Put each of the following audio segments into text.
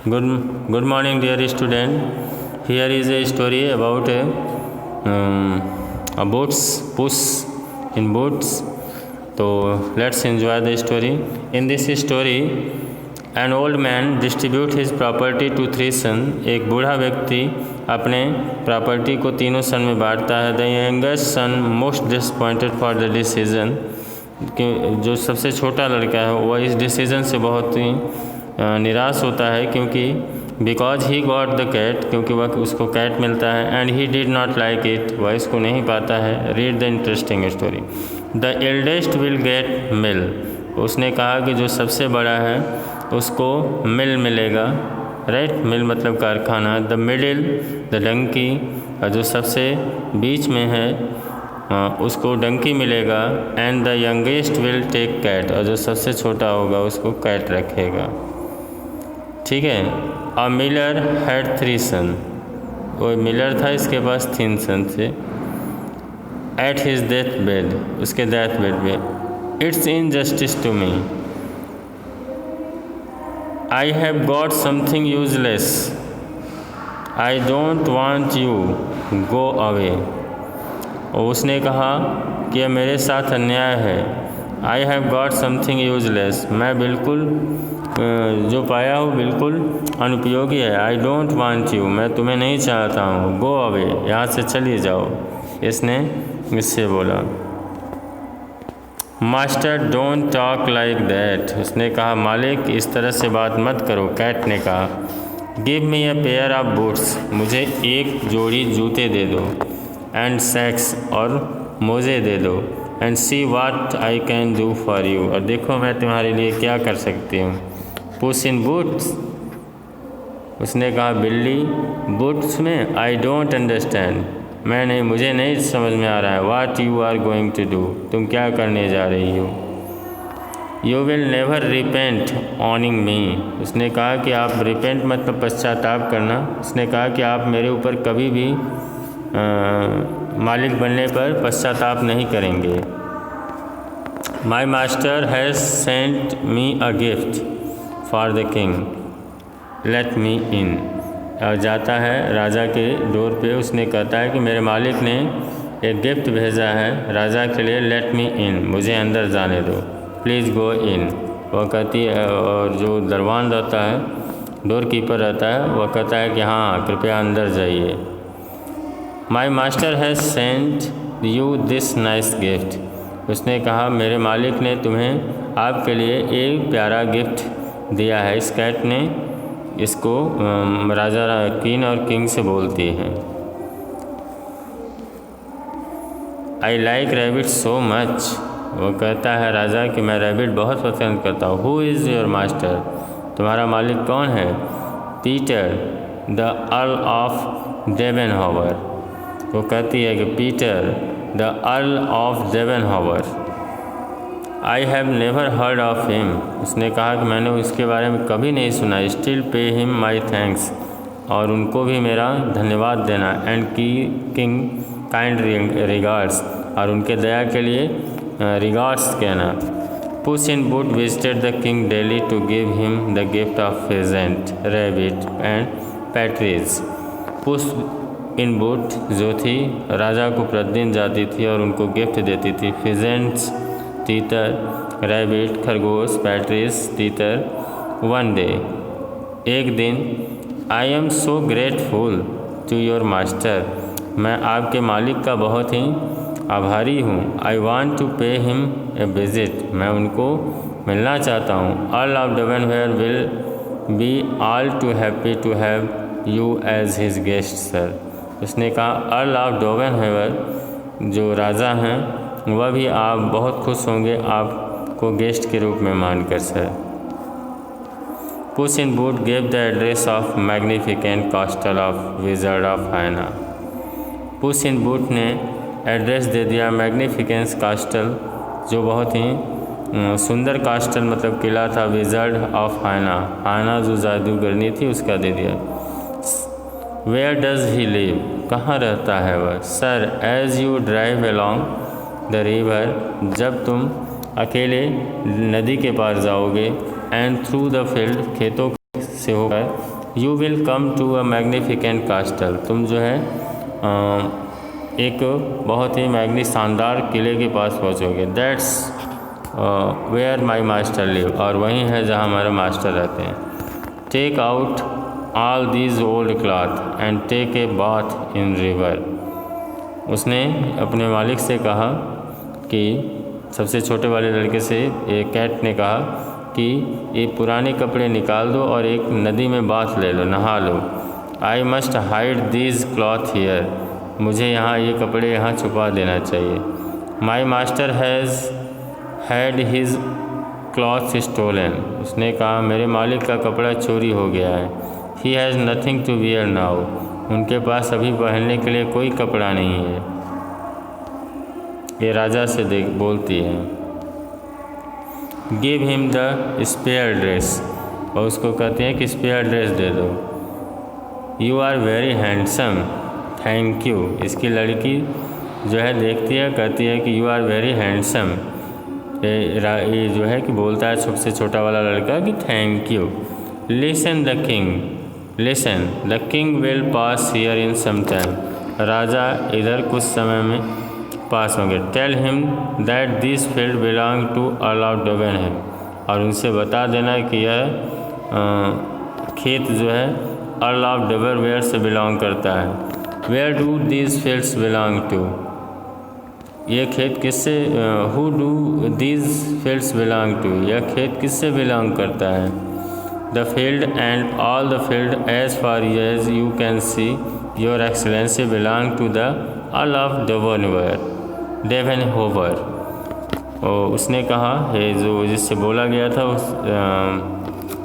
Good, good morning, dear student. Here is a story about a boots puss in boots. So let's enjoy the story. In this story, an old man distribute his property to three sons. एक बूढ़ा व्यक्ति अपने property को तीनों सन में बांटता है. The youngest son most disappointed for the decision. जो सबसे छोटा लड़का है वह इस डिसीजन से बहुत ही निराश होता है क्योंकि because he got the cat, क्योंकि वह उसको कैट मिलता है. And he did not like it, वह इसको नहीं पाता है. Read the interesting story. The eldest will get mill. उसने कहा कि जो सबसे बड़ा है उसको मिल मिलेगा. राइट, मिल मतलब कारखाना. द मिडिल द डंकी, और जो सबसे बीच में है उसको डंकी मिलेगा. And the youngest will take cat, और जो सबसे छोटा होगा उसको कैट रखेगा. ठीक है. A miller had three son. वो मिलर था, इसके पास तीन सन थे. एट हिज डेथ बेड, उसके डेथ बेड पे. It's injustice to me, I have got something useless, I don't want you, go away. और उसने कहा कि यह मेरे साथ अन्याय है. I have got something useless, मैं बिल्कुल जो पाया हूँ बिल्कुल अनुपयोगी है. आई डोंट वांट यू, मैं तुम्हें नहीं चाहता हूँ. गो अवे, यहाँ से चली जाओ, इसने इससे बोला. Master don't talk like that, उसने कहा मालिक इस तरह से बात मत करो. कैट ने कहा give me a pair of boots, मुझे एक जोड़ी जूते दे दो. एंड सैक्स, और मोजे दे दो. And see what I can do for you, और देखो मैं तुम्हारे लिए क्या कर सकती हूँ. पुस इन बूट्स, उसने कहा बिल्ली बूट्स में. आई डोंट अंडरस्टैंड, मैं नहीं, मुझे नहीं समझ में आ रहा है. What you are going to do, तुम क्या करने जा रही हो. You will never repent owning me, उसने कहा कि आप रिपेंट मतलब पश्चाताप करना. उसने कहा कि आप मेरे ऊपर कभी भी मालिक बनने पर पश्चाताप नहीं करेंगे. My master has sent me a gift for the king, let me in. और जाता है राजा के डोर पे. उसने कहता है कि मेरे मालिक ने एक गिफ्ट भेजा है राजा के लिए. लेट मी इन, मुझे अंदर जाने दो. प्लीज़ गो इन, वह कहती है. और जो दरबान रहता है, डोर कीपर रहता है, वह कहता है कि हाँ कृपया अंदर जाइए. माई master has sent you this nice gift, उसने कहा मेरे मालिक ने तुम्हें आपके लिए एक प्यारा गिफ्ट दिया है. इस कैट ने इसको राजा क्वीन और किंग से बोलती है. I like rabbit so much, वो कहता है राजा कि मैं रैबिट बहुत पसंद करता हूँ. हु इज़ योर मास्टर, तुम्हारा मालिक कौन है. Peter the Earl of Devenhaver, वो कहती है कि Peter the Earl of Devenhaver. I have never heard of him, उसने कहा कि मैंने उसके बारे में कभी नहीं सुना. Still pay him my thanks, और उनको भी मेरा धन्यवाद देना. एंड की किंग काइंड रिगार्ड्स, और उनके दया के लिए रिगार्ड्स कहना. Puss in boot visited the king daily to give him the gift of pheasant, rabbit and partridge. Puss in boot जो थी राजा को प्रतिदिन जाती थी और उनको गिफ्ट देती थी. फिजेंट्स तीतर, रैबिट खरगोश, पैट्रीज तीतर. वन डे, एक दिन. I am so grateful to your master, मैं आपके मालिक का बहुत ही आभारी हूँ. I want to pay him a visit, मैं उनको मिलना चाहता हूँ. Earl of Devenhaver will be all too happy to have you as his guest sir. उसने कहा अर्ल ऑफ डेवेनहावर जो राजा हैं वह भी आप बहुत खुश होंगे आपको गेस्ट के रूप में मानकर sir. Puss in boot gave the address of magnificent castle of wizard of hyena. Puss in boot ने एड्रेस दे दिया मैग्निफिकेंस कास्टल, जो बहुत ही सुंदर कास्टल मतलब किला था. विजर्ड ऑफ हायना, हायना जो जादूगरनी थी उसका दे दिया. वेयर डज ही लिव, कहाँ रहता है वह. Sir as you drive along the river, जब तुम अकेले नदी के पार जाओगे. एंड थ्रू द फील्ड, खेतों से होकर you will come to a magnificent castle, तुम जो है एक बहुत ही शानदार किले के पास पहुँचोगे। That's where my master live, और वहीं है जहाँ हमारे मास्टर रहते हैं। Take out all these old cloth and take a bath in river, उसने अपने मालिक से कहा कि सबसे छोटे वाले लड़के से एक कैट ने कहा कि ये पुराने कपड़े निकाल दो और एक नदी में बाथ ले लो, नहा लो। I must hide these cloth here, मुझे यहाँ ये कपड़े यहाँ छुपा देना चाहिए। My master has had his cloth stolen, उसने कहा मेरे मालिक का कपड़ा चोरी हो गया है। He has nothing to wear now, उनके पास अभी पहनने के लिए कोई कपड़ा नहीं है। ये राजा से बोलती है। Give him the spare dress, और उसको कहते हैं कि स्पेयर ड्रेस दे दो। You are very handsome, thank you, इसकी लड़की जो है देखती है, कहती है कि यू आर वेरी हैंडसम। ये जो है कि बोलता है सबसे छोटा वाला लड़का कि thank you. Listen the king, listen the king will pass here in some time, राजा इधर कुछ समय में पास होंगे। Tell him that this field belong to Earl of Devenham, और उनसे बता देना कि यह खेत जो है अर्ल ऑफ डेवनवेयर से बिलोंग करता है। Where do these fields belong to, ये खेत किससे, who do these fields belong to, यह खेत किससे बिलोंग करता है। The field and all the field as far as you can see your excellency belong to the Earl of Devenhover. और उसने कहा है जो जिससे बोला गया था, उस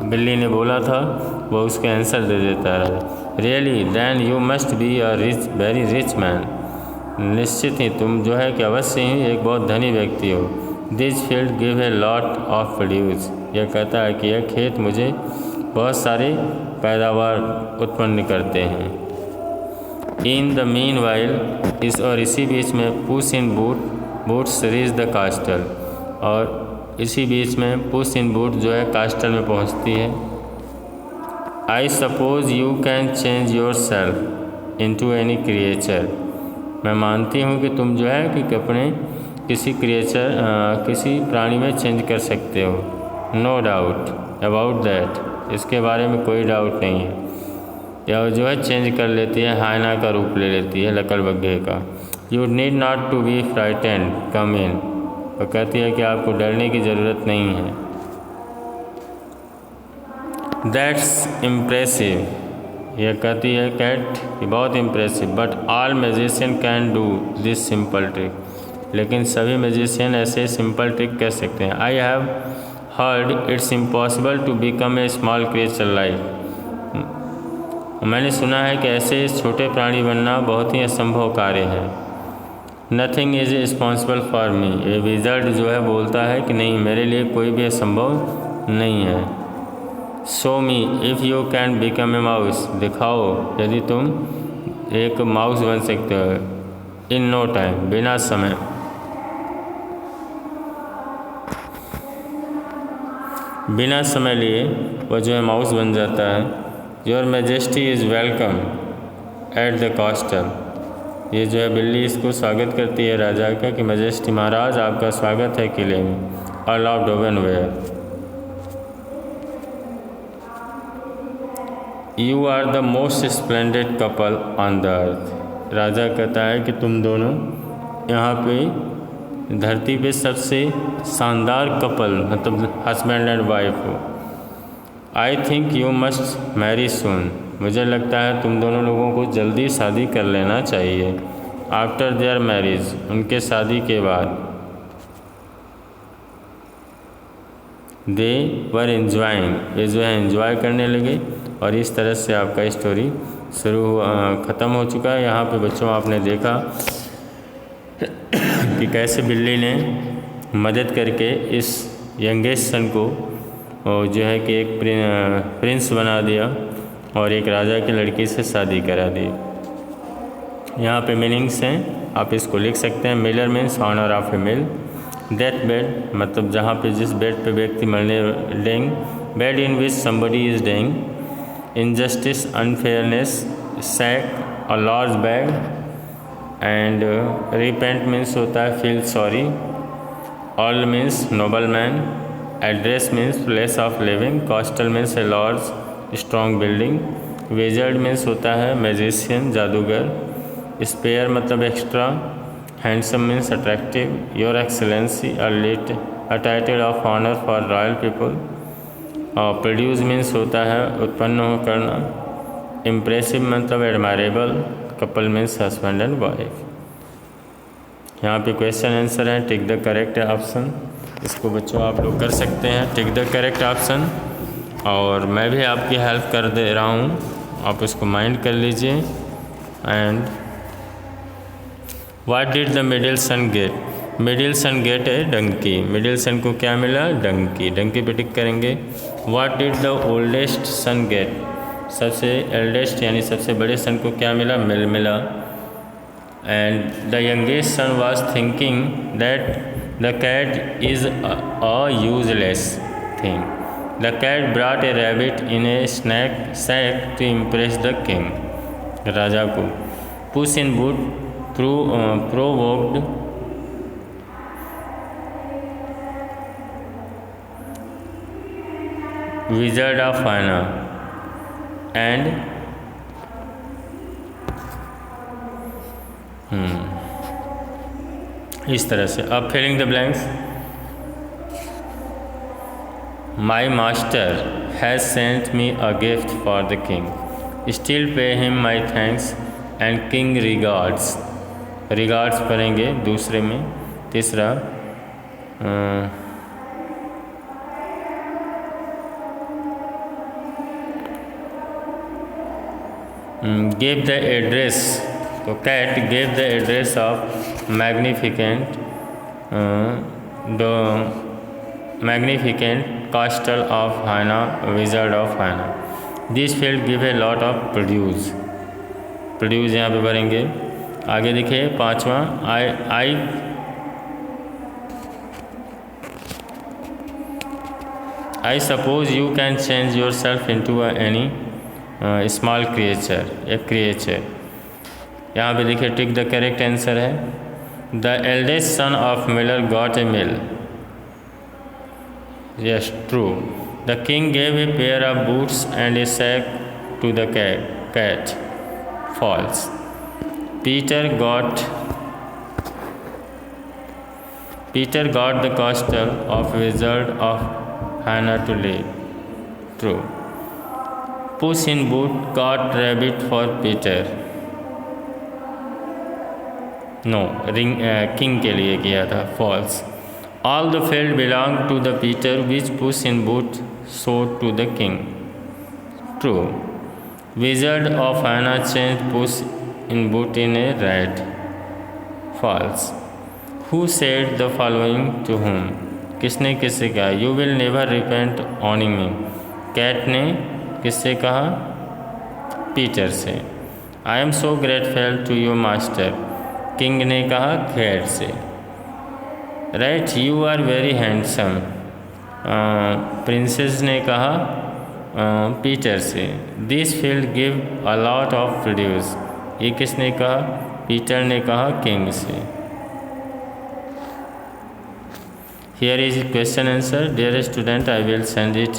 बिल्ली ने बोला था, वो उसका आंसर दे देता है। Really then you must be a rich, very rich man, निश्चित ही तुम जो है कि अवश्य ही एक बहुत धनी व्यक्ति हो। This field give a lot of produce, यह कहता है कि यह खेत मुझे बहुत सारी पैदावार उत्पन्न करते हैं। इन द मीन वाइल, इस और इसी बीच में push in boots reach the कास्टल, और इसी बीच में पुश इन बूट जो है कास्टल में पहुंचती है। I suppose you can change your self into any creature, मैं मानती हूँ कि तुम जो है कि अपने किसी किसी प्राणी में चेंज कर सकते हो। नो डाउट अबाउट दैट, इसके बारे में कोई डाउट नहीं है। यह जो है चेंज कर लेती है, हायना का रूप ले लेती है, लकड़बग्घे का। You need not to be frightened, come in, वो कहती है कि आपको डरने की ज़रूरत नहीं है। दैट्स इम्प्रेसिव, यह कहती है कैट कि बहुत impressive. But all magician can do this simple trick, लेकिन सभी मैजिशियन ऐसे सिंपल ट्रिक कर सकते हैं। I have heard it's impossible to become a small creature like, मैंने सुना है कि ऐसे छोटे प्राणी बनना बहुत ही असंभव कार्य है। Nothing is responsible for me, A wizard जो है बोलता है कि नहीं, मेरे लिए कोई भी असंभव नहीं है। Show me if you can become a mouse, दिखाओ यदि तुम एक माउस बन सकते हो। इन नो टाइम, बिना समय। बिना समय लिए वो जो है माउस बन जाता है। Your majesty is welcome at the कास्टल, ये जो है बिल्ली इसको स्वागत करती है राजा का कि मैजेस्टी महाराज आपका स्वागत है किले में। Earl of Devenware, you are the most splendid couple on the earth, राजा कहता है कि तुम दोनों यहाँ पे धरती पे सबसे शानदार कपल मतलब हस्बैंड एंड वाइफ हो। I think you must marry soon, मुझे लगता है तुम दोनों लोगों को जल्दी शादी कर लेना चाहिए। आफ्टर देयर मैरिज, उनके शादी के बाद। दे वर एंजॉइंग, ये जो है एंजॉय करने लगे। और इस तरह से आपका स्टोरी ख़त्म हो चुका है। यहाँ पे बच्चों आपने देखा कि कैसे बिल्ली ने मदद करके इस यंगेस्ट सन को जो है कि एक प्रिंस बना दिया और एक राजा की लड़की से शादी करा दी। यहाँ पे मीनिंग्स हैं, आप इसको लिख सकते हैं। Miller means owner of a mill. Death bed मतलब जहाँ पे जिस बेड पे व्यक्ति मरने, dying bed in which somebody is dying injustice, unfairness, sack, a large bag, and repent means होता है feel sorry, all means nobleman, address means place of living, castle means a large strong building, wizard means होता है magician जादूगर, spare मतलब extra, handsome means attractive, your excellency a title of honor for royal people, produce means होता है उत्पन्न हो करना, impressive मतलब admirable, couple means husband and wife. यहाँ पे क्वेश्चन आंसर है टिक द करेक्ट ऑप्शन। इसको बच्चों आप लोग कर सकते हैं टिक द करेक्ट ऑप्शन, और मैं भी आपकी हेल्प कर दे रहा हूँ, आप इसको माइंड कर लीजिए। And what did the middle son get, middle son get है डंकी, मिडिल सन को क्या मिला डंकी, डंकी पे टिक करेंगे। What did the oldest son get, सबसे एल्डेस्ट यानी सबसे बड़े सन को क्या मिला मिल मिला। And the youngest son was thinking that the cat is a useless thing, the cat brought a rabbit in a snack sack to impress the king, राजा को। Puss in boot provoked wizard of Fana and इस तरह से। अब filling the blanks, my master has sent me a gift for the king, still pay him my thanks and king regards, regards पढ़ेंगे दूसरे में। तीसरा gave the address, तो cat gave the address of magnificent castle of Hana, wizard of Hana. This field give a lot of produce, produce यहाँ पे भरेंगे। आगे देखिए पांचवा, I suppose you can change yourself into any small creature, एक creature. यहाँ पे देखिए टिक द करेक्ट आंसर है the eldest son of miller got a mill, yes true. The king gave a pair of boots and a sack to the cat, false. Peter got the castle of wizard of Hana to live, true। Puss in Boot caught rabbit for Peter, no, king के लिए किया था, false। All the field belonged to the Peter which Puss in Boot showed to the king, true। Wizard of Hana changed Puss in Boot in a rat, false। Who said the following to whom, किसने किससे कहा, You will never repent owning me, cat ने किससे कहा, Peter से। I am so grateful to your master, king ने कहा cat से। Right, you are very handsome, princess ने कहा पीटर से। This field give a lot of produce, ये किसने कहा, पीटर ने कहा किंग से। Here is question answer, dear student I will send it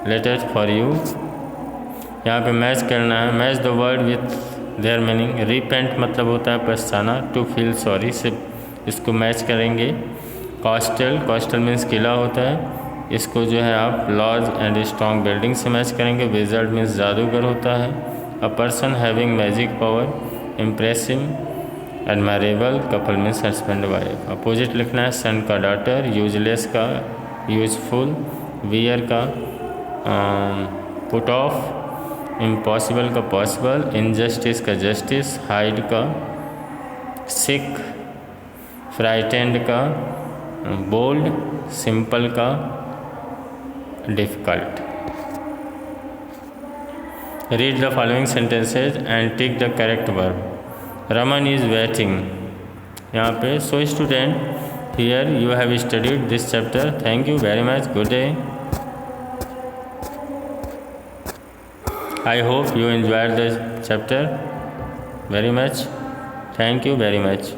later for you. यहाँ पे मैच करना है, match the word with their meaning. Repent मतलब होता है पछताना, टू फील सॉरी से इसको मैच करेंगे। कॉस्टल मीन्स किला होता है, इसको जो है आप लॉज एंड स्ट्रॉन्ग बिल्डिंग से मैच करेंगे। विजर्ड मीन्स जादूगर होता है। A person having magic power, impressive, admirable, couple means husband wife. Opposite लिखना है, सन का डॉटर, यूजलेस का यूजफुल, वियर का पुट ऑफ, इम्पॉसिबल का पॉसिबल, इनजस्टिस का जस्टिस, हाइड का सिक, फ्राइटेंड का बोल्ड, सिंपल का difficult. Read the following sentences and tick the correct verb. Raman is waiting, यहाँ पे। So student here you have studied this chapter, thank you very much, good day. I hope you enjoyed the chapter very much. Thank you very much.